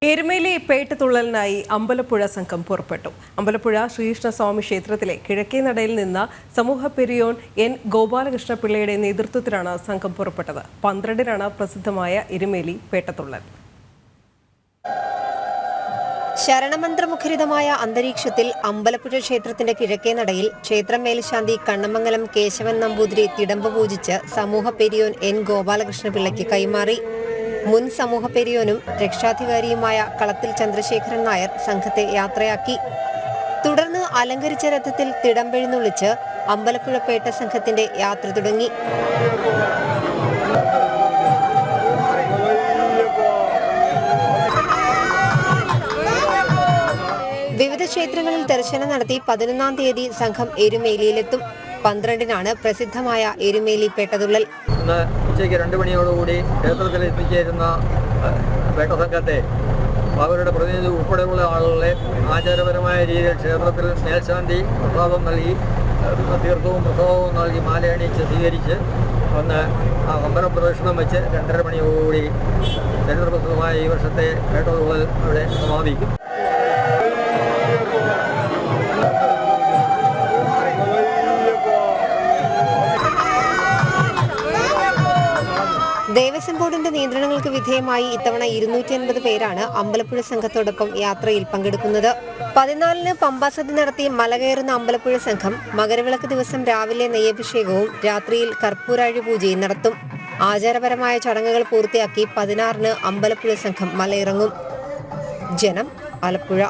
എരുമേലി പേട്ടതുള്ളലിനായി അമ്പലപ്പുഴ സംഘം പുറപ്പെട്ടു. അമ്പലപ്പുഴ ശ്രീകൃഷ്ണസ്വാമി ക്ഷേത്രത്തിലെ കിഴക്കേ നടയിൽ നിന്ന് സമൂഹ പെരിയോൻ എൻ ഗോപാലകൃഷ്ണ പിള്ളയുടെ നേതൃത്വത്തിലാണ് സംഘം പുറപ്പെട്ടത്. 12-നാണ് പ്രസിദ്ധമായ എരുമേലി പേട്ടതുള്ളൽ. ശരണമന്ത്രമുഖരിതമായ അന്തരീക്ഷത്തിൽ അമ്പലപ്പുഴ ക്ഷേത്രത്തിന്റെ കിഴക്കേ നടയിൽ ക്ഷേത്രം മേൽശാന്തി കണ്ണമംഗലം കേശവൻ നമ്പൂതിരി തിടമ്പ് പൂജിച്ച് സമൂഹ പെരിയോൻ എൻ ഗോപാലകൃഷ്ണ പിള്ളയ്ക്ക് കൈമാറി. മുൻ സമൂഹ പെരിയോനും രക്ഷാധികാരിയുമായ കളത്തിൽ ചന്ദ്രശേഖരൻ നായർ സംഘത്തെ യാത്രയാക്കി. തുടർന്ന് അലങ്കരിച്ച രഥത്തിൽ തിടമ്പെഴുന്നള്ളിച്ച് അമ്പലപ്പുഴ പേട്ട സംഘത്തിന്റെ യാത്ര തുടങ്ങി. വിവിധ ക്ഷേത്രങ്ങളിൽ ദർശനം നടത്തി 11-ാം തീയതി സംഘം എരുമേലിയിലെത്തും. 12-നാണ് പ്രസിദ്ധമായ എരുമേലി പേട്ടതുള്ളൽ. ഉച്ചയ്ക്ക് 2 മണിയോടുകൂടി ക്ഷേത്രത്തിൽ എത്തിച്ചേരുന്ന പേട്ടസംഘത്തെ അവരുടെ പ്രതിനിധി ഉൾപ്പെടെയുള്ള ആളുകളെ ആചാരപരമായ രീതിയിൽ ക്ഷേത്രത്തിൽ മേൽശാന്തി പ്രസാദം നൽകി തീർത്ഥവും പ്രസാദവും നൽകി മാലയണിയിച്ച് സ്വീകരിച്ച് വന്ന് അമ്പലം പ്രദക്ഷിണം വെച്ച് 2:30 മണിയോടുകൂടി ചരിത്രപ്രസിദ്ധമായ ഈ വർഷത്തെ പേട്ടതുള്ളൽ അവിടെ സമാപിക്കും. ദേവസ്വം ബോർഡിന്റെ നിയന്ത്രണങ്ങൾക്ക് വിധേയമായി ഇത്തവണ 250 പേരാണ് അമ്പലപ്പുഴ സംഘത്തോടൊപ്പം യാത്രയിൽ പങ്കെടുക്കുന്നത്. 14-ന് പമ്പാസതി നടത്തി മലകയറുന്ന അമ്പലപ്പുഴ സംഘം മകരവിളക്ക് ദിവസം രാവിലെ നെയ്യഭിഷേകവും രാത്രിയിൽ കർപ്പൂരാഴി പൂജയും നടത്തും. ആചാരപരമായ ചടങ്ങുകൾ പൂർത്തിയാക്കി 16-ന് അമ്പലപ്പുഴ സംഘം മലയിറങ്ങും. ജനം, ആലപ്പുഴ.